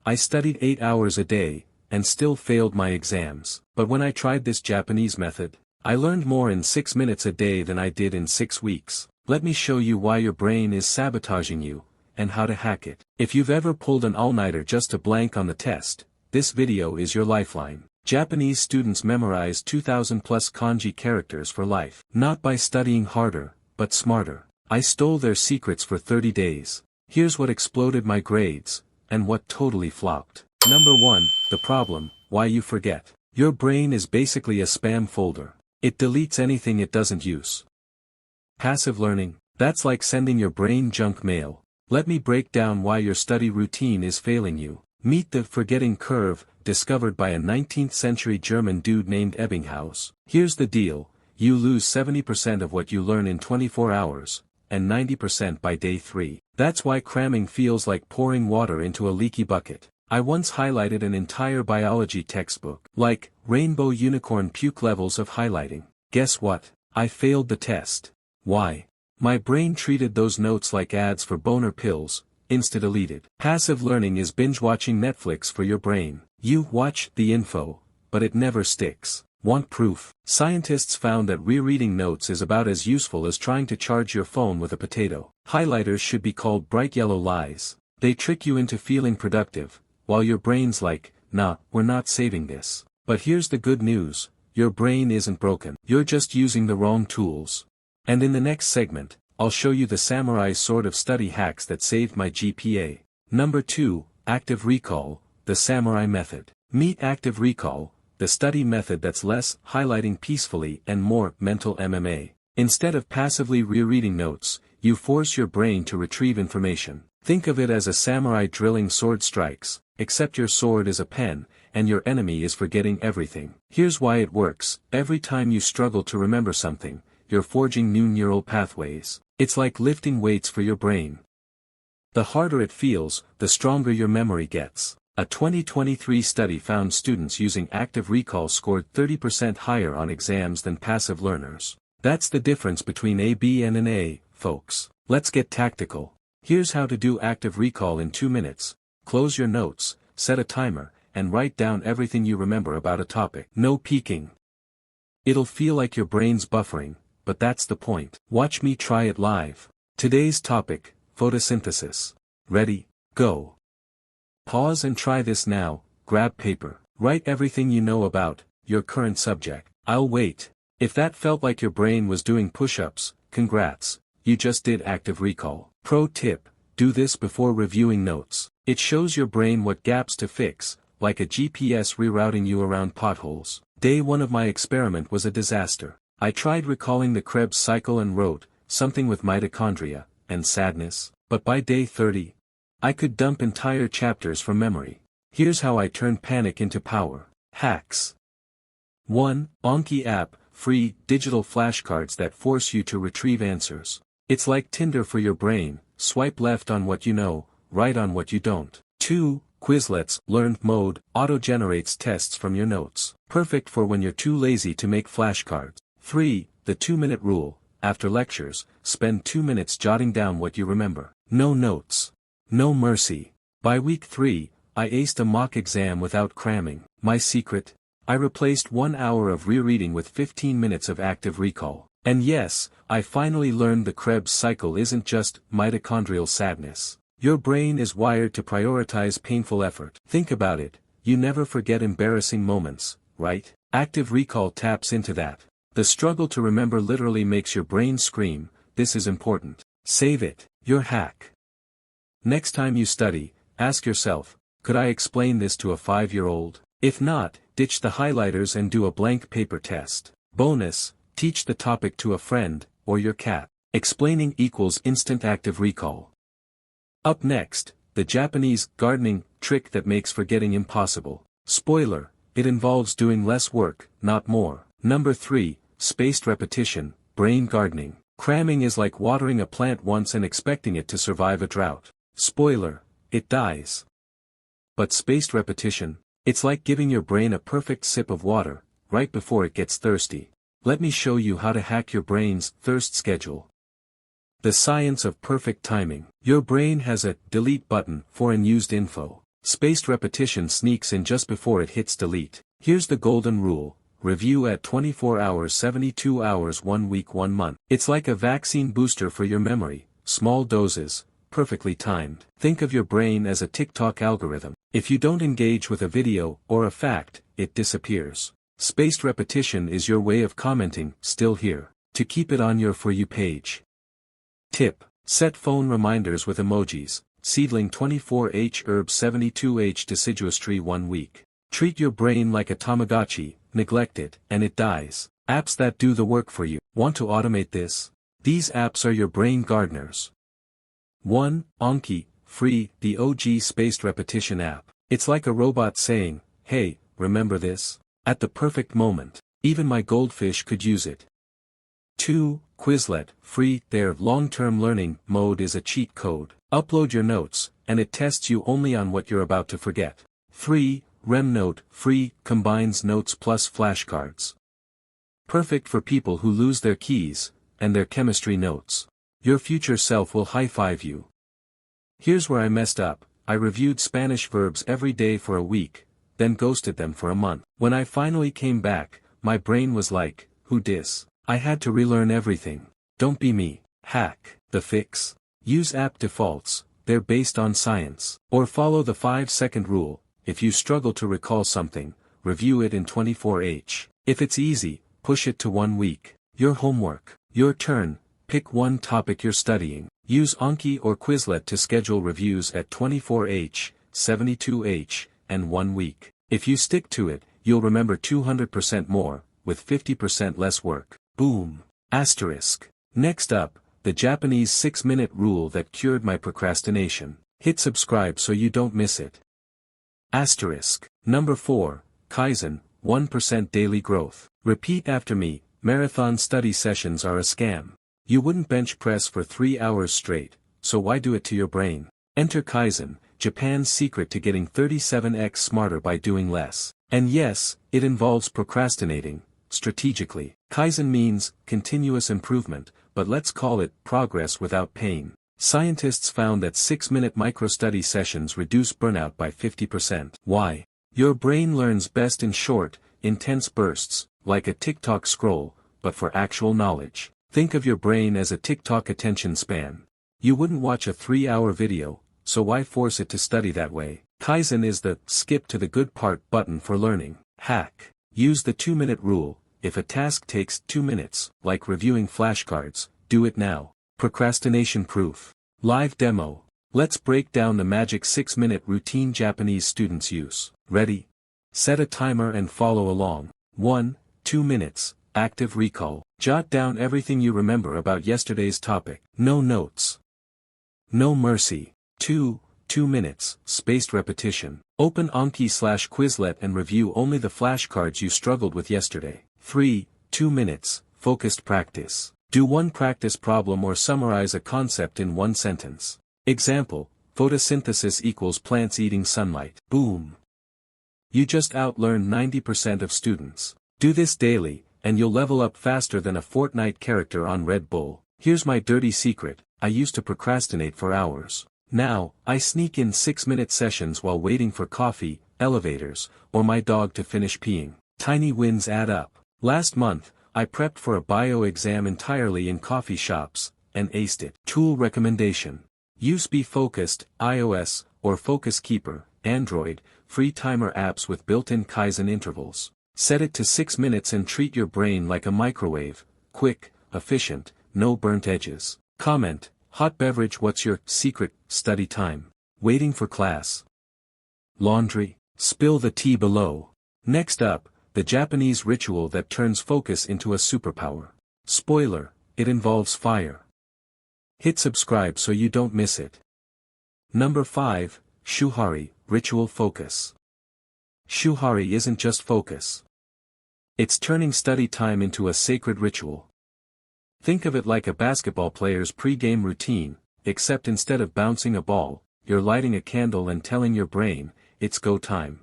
I studied 8 hours a day, and still failed my exams. But when I tried this Japanese method, I learned more in 6 minutes a day than I did in 6 weeks. Let me show you why your brain is sabotaging you, and how to hack it. If you've ever pulled an all-nighter just to blank on the test, this video is your lifeline. Japanese students memorize 2,000 plus kanji characters for life. Not by studying harder, but smarter. I stole their secrets for 30 days. Here's what exploded my grades, and what totally flopped. Number 1, the problem, why you forget. Your brain is basically a spam folder. It deletes anything it doesn't use. Passive learning, that's like sending your brain junk mail. Let me break down why your study routine is failing you. Meet the forgetting curve, discovered by a 19th century German dude named Ebbinghaus. Here's the deal, you lose 70% of what you learn in 24 hours, and 90% by day 3. That's why cramming feels like pouring water into a leaky bucket. I once highlighted an entire biology textbook, like, rainbow unicorn puke levels of highlighting. Guess what? I failed the test. Why? My brain treated those notes like ads for boner pills, insta-deleted. Passive learning is binge-watching Netflix for your brain. You watch the info, but it never sticks. Want proof? Scientists found that rereading notes is about as useful as trying to charge your phone with a potato. Highlighters should be called bright yellow lies. They trick you into feeling productive, while your brain's like, nah, we're not saving this. But here's the good news, your brain isn't broken. You're just using the wrong tools. And in the next segment, I'll show you the samurai sort of study hacks that saved my GPA. Number 2, active recall, the samurai method. Meet active recall, the study method that's less highlighting peacefully and more mental MMA. Instead of passively rereading notes, you force your brain to retrieve information. Think of it as a samurai drilling sword strikes, except your sword is a pen, and your enemy is forgetting everything. Here's why it works. Every time you struggle to remember something, you're forging new neural pathways. It's like lifting weights for your brain. The harder it feels, the stronger your memory gets. A 2023 study found students using active recall scored 30% higher on exams than passive learners. That's the difference between a B and an A, folks. Let's get tactical. Here's how to do active recall in 2 minutes. Close your notes, set a timer, and write down everything you remember about a topic. No peeking. It'll feel like your brain's buffering, but that's the point. Watch me try it live. Today's topic, photosynthesis. Ready, go. Pause and try this now. Grab paper. Write everything you know about your current subject. I'll wait. If that felt like your brain was doing push-ups, congrats, you just did active recall. Pro tip, do this before reviewing notes. It shows your brain what gaps to fix, like a GPS rerouting you around potholes. Day 1 of my experiment was a disaster. I tried recalling the Krebs cycle and wrote, something with mitochondria, and sadness, but by day 30, I could dump entire chapters from memory. Here's how I turned panic into power. Hacks. 1. Anki app, free, digital flashcards that force you to retrieve answers. It's like Tinder for your brain, swipe left on what you know, right on what you don't. 2. Quizlets, learned mode, auto-generates tests from your notes. Perfect for when you're too lazy to make flashcards. 3. The 2-minute rule, after lectures, spend 2 minutes jotting down what you remember. No notes. No mercy. By week 3, I aced a mock exam without cramming. My secret? I replaced 1 hour of rereading with 15 minutes of active recall. And yes, I finally learned the Krebs cycle isn't just mitochondrial sadness. Your brain is wired to prioritize painful effort. Think about it, you never forget embarrassing moments, right? Active recall taps into that. The struggle to remember literally makes your brain scream, this is important. Save it, your hack. Next time you study, ask yourself, could I explain this to a 5-year-old? If not, ditch the highlighters and do a blank paper test. Bonus, teach the topic to a friend, or your cat. Explaining equals instant active recall. Up next, the Japanese gardening trick that makes forgetting impossible. Spoiler, it involves doing less work, not more. Number 3, spaced repetition, brain gardening. Cramming is like watering a plant once and expecting it to survive a drought. Spoiler, it dies. But spaced repetition, it's like giving your brain a perfect sip of water, right before it gets thirsty. Let me show you how to hack your brain's thirst schedule. The science of perfect timing. Your brain has a delete button for unused info. Spaced repetition sneaks in just before it hits delete. Here's the golden rule. Review at 24 hours, 72 hours, 1 week, 1 month. It's like a vaccine booster for your memory, small doses, perfectly timed. Think of your brain as a TikTok algorithm. If you don't engage with a video or a fact, it disappears. Spaced repetition is your way of commenting, still here, to keep it on your For You page. Tip: set phone reminders with emojis. Seedling 24H, herb 72H, deciduous tree 1 week. Treat your brain like a Tamagotchi, neglect it, and it dies. Apps that do the work for you. Want to automate this? These apps are your brain gardeners. 1. Anki, free, the OG spaced repetition app. It's like a robot saying, "Hey, remember this?" at the perfect moment. Even my goldfish could use it. 2. Quizlet, free, their long-term learning mode is a cheat code. Upload your notes, and it tests you only on what you're about to forget. 3. RemNote, free, combines notes plus flashcards. Perfect for people who lose their keys, and their chemistry notes. Your future self will high-five you. Here's where I messed up. I reviewed Spanish verbs every day for a week, then ghosted them for a month. When I finally came back, my brain was like, who dis? I had to relearn everything. Don't be me. Hack. The fix? Use app defaults, they're based on science. Or follow the 5-second rule. If you struggle to recall something, review it in 24H. If it's easy, push it to 1 week. Your homework. Your turn. Pick one topic you're studying. Use Anki or Quizlet to schedule reviews at 24H, 72H, and 1 week. If you stick to it, you'll remember 200% more, with 50% less work. Boom. Asterisk. Next up, the Japanese 6-minute rule that cured my procrastination. Hit subscribe so you don't miss it. Asterisk. Number 4, Kaizen, 1% daily growth. Repeat after me, marathon study sessions are a scam. You wouldn't bench press for 3 hours straight, so why do it to your brain? Enter Kaizen, Japan's secret to getting 37x smarter by doing less. And yes, it involves procrastinating, strategically. Kaizen means continuous improvement, but let's call it progress without pain. Scientists found that 6-minute micro-study sessions reduce burnout by 50%. Why? Your brain learns best in short, intense bursts, like a TikTok scroll, but for actual knowledge. Think of your brain as a TikTok attention span. You wouldn't watch a 3-hour video, so why force it to study that way? Kaizen is the skip to the good part button for learning. Hack. Use the 2-minute rule. If a task takes 2 minutes, like reviewing flashcards, do it now. Procrastination proof. Live demo. Let's break down the magic 6-minute routine Japanese students use. Ready? Set a timer and follow along. 1. 2 minutes. Active recall. Jot down everything you remember about yesterday's topic. No notes. No mercy. 2. 2 minutes. Spaced repetition. Open Anki/Quizlet and review only the flashcards you struggled with yesterday. 3. 2 minutes. Focused practice. Do one practice problem or summarize a concept in 1 sentence. Example: photosynthesis equals plants eating sunlight. Boom. You just outlearned 90% of students. Do this daily, and you'll level up faster than a Fortnite character on Red Bull. Here's my dirty secret: I used to procrastinate for hours. Now, I sneak in 6-minute sessions while waiting for coffee, elevators, or my dog to finish peeing. Tiny wins add up. Last month, I prepped for a bio exam entirely in coffee shops, and aced it. Tool recommendation. Use Be Focused, iOS, or Focus Keeper, Android, free timer apps with built-in Kaizen intervals. Set it to 6 minutes and treat your brain like a microwave. Quick, efficient, no burnt edges. Comment: hot beverage. What's your secret study time? Waiting for class. Laundry. Spill the tea below. Next up, the Japanese ritual that turns focus into a superpower. Spoiler: it involves fire. Hit subscribe so you don't miss it. Number 5, Shuhari, ritual focus. Shuhari isn't just focus. It's turning study time into a sacred ritual. Think of it like a basketball player's pre-game routine, except instead of bouncing a ball, you're lighting a candle and telling your brain, it's go time.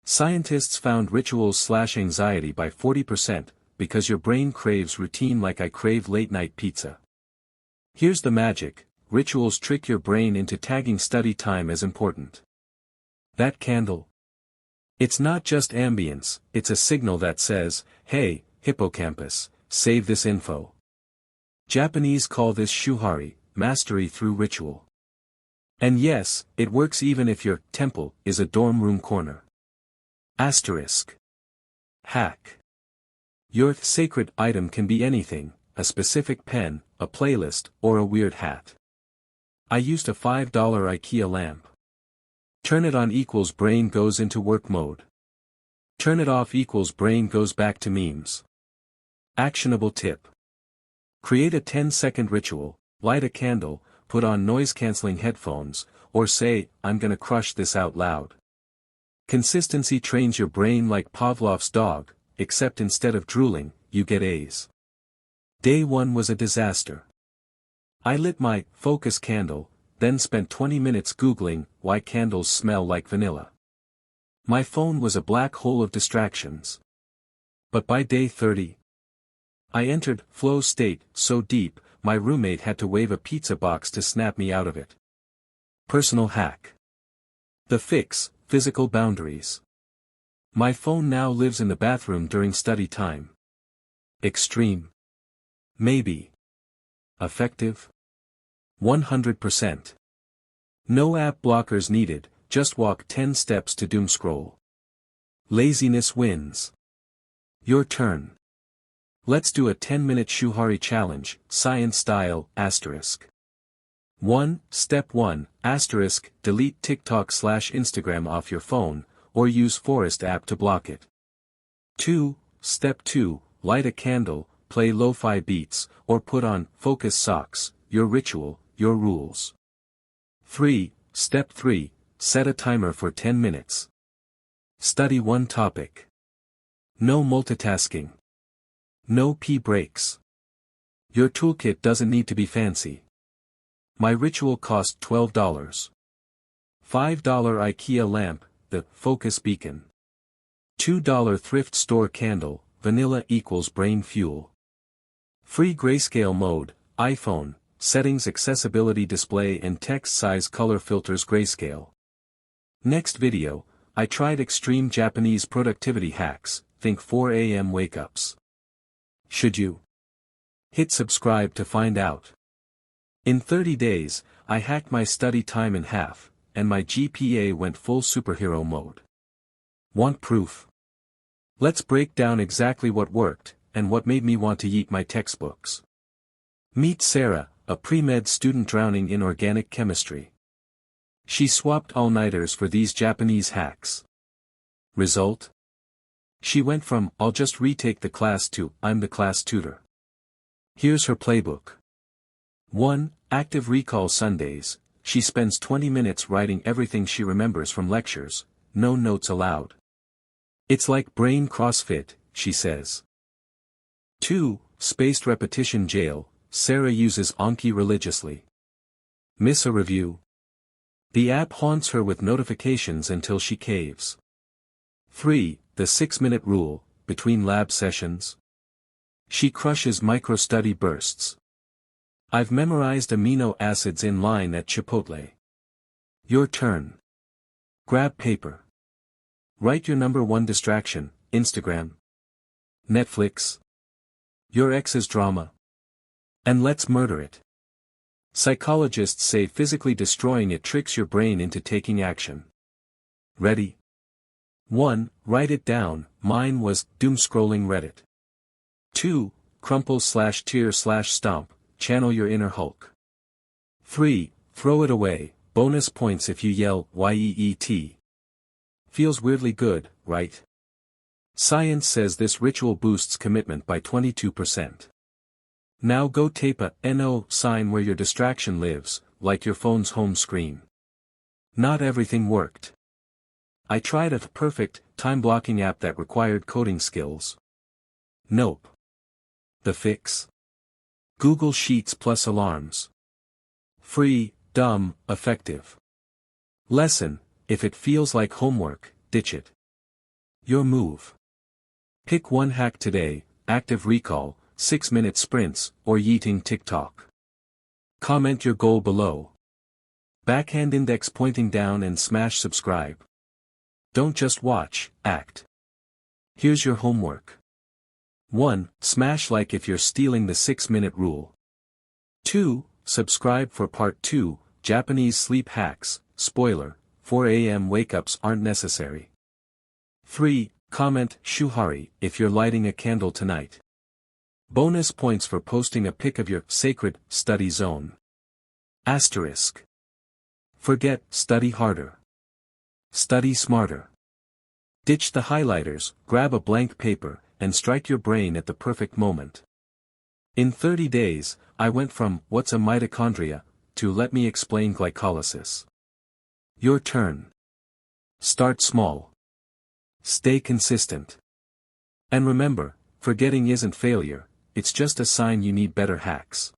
Scientists found rituals slash anxiety by 40%, because your brain craves routine like I crave late-night pizza. Here's the magic: rituals trick your brain into tagging study time as important. That candle. It's not just ambience, it's a signal that says, hey, hippocampus, save this info. Japanese call this Shuhari, mastery through ritual. And yes, it works even if your temple is a dorm room corner. Asterisk. Hack. Your sacred item can be anything, a specific pen, a playlist, or a weird hat. I used a $5 IKEA lamp. Turn it on equals brain goes into work mode. Turn it off equals brain goes back to memes. Actionable tip. Create a 10-second ritual, light a candle, put on noise-canceling headphones, or say, I'm gonna crush this out loud. Consistency trains your brain like Pavlov's dog, except instead of drooling, you get A's. Day 1 was a disaster. I lit my focus candle, then spent 20 minutes Googling why candles smell like vanilla. My phone was a black hole of distractions. But by day 30, I entered flow state so deep, my roommate had to wave a pizza box to snap me out of it. Personal hack. The fix, physical boundaries. My phone now lives in the bathroom during study time. Extreme. Maybe. Effective. 100%. No app blockers needed, just walk 10 steps to doom scroll. Laziness wins. Your turn. Let's do a 10-minute Shuhari challenge, science style, asterisk. 1. Step 1, asterisk, delete TikTok/Instagram off your phone, or use Forest app to block it. 2. Step 2, light a candle, play lo-fi beats, or put on focus socks, your ritual, your rules. 3. Step 3, set a timer for 10 minutes. Study one topic. No multitasking. No pee breaks. Your toolkit doesn't need to be fancy. My ritual cost $12. $5 IKEA lamp, the focus beacon. $2 thrift store candle, vanilla equals brain fuel. Free grayscale mode, iPhone, settings accessibility display and text size color filters grayscale. Next video, I tried extreme Japanese productivity hacks, think 4 a.m. wake-ups. Should you? Hit subscribe to find out. In 30 days, I hacked my study time in half, and my GPA went full superhero mode. Want proof? Let's break down exactly what worked, and what made me want to yeet my textbooks. Meet Sarah, a pre-med student drowning in organic chemistry. She swapped all-nighters for these Japanese hacks. Result? She went from, I'll just retake the class to, I'm the class tutor. Here's her playbook. 1. Active recall Sundays, she spends 20 minutes writing everything she remembers from lectures, no notes allowed. It's like brain CrossFit, she says. 2. Spaced repetition jail, Sarah uses Anki religiously. Miss a review? The app haunts her with notifications until she caves. 3. The 6-minute rule, between lab sessions. She crushes micro-study bursts. I've memorized amino acids in line at Chipotle. Your turn. Grab paper. Write your number 1 distraction, Instagram. Netflix. Your ex's drama. And let's murder it. Psychologists say physically destroying it tricks your brain into taking action. Ready? 1. Write it down, mine was, doom scrolling Reddit. 2. Crumple/tear/stomp, channel your inner Hulk. 3. Throw it away, bonus points if you yell, YEET. Feels weirdly good, right? Science says this ritual boosts commitment by 22%. Now go tape a NO sign where your distraction lives, like your phone's home screen. Not everything worked. I tried a perfect, time-blocking app that required coding skills. Nope. The fix? Google Sheets plus alarms. Free, dumb, effective. Lesson, if it feels like homework, ditch it. Your move. Pick one hack today, active recall, 6-minute sprints, or yeeting TikTok. Comment your goal below. Backhand index pointing down and smash subscribe. Don't just watch, act. Here's your homework. 1. Smash like if you're stealing the 6-minute rule. 2. Subscribe for part 2, Japanese sleep hacks. Spoiler, 4 a.m. wake-ups aren't necessary. 3. Comment Shuhari if you're lighting a candle tonight. Bonus points for posting a pic of your sacred study zone. Asterisk. Forget study harder. Study smarter. Ditch the highlighters, grab a blank paper, and strike your brain at the perfect moment. In 30 days, I went from "what's a mitochondria" to "let me explain glycolysis." Your turn. Start small. Stay consistent. And remember, forgetting isn't failure, it's just a sign you need better hacks.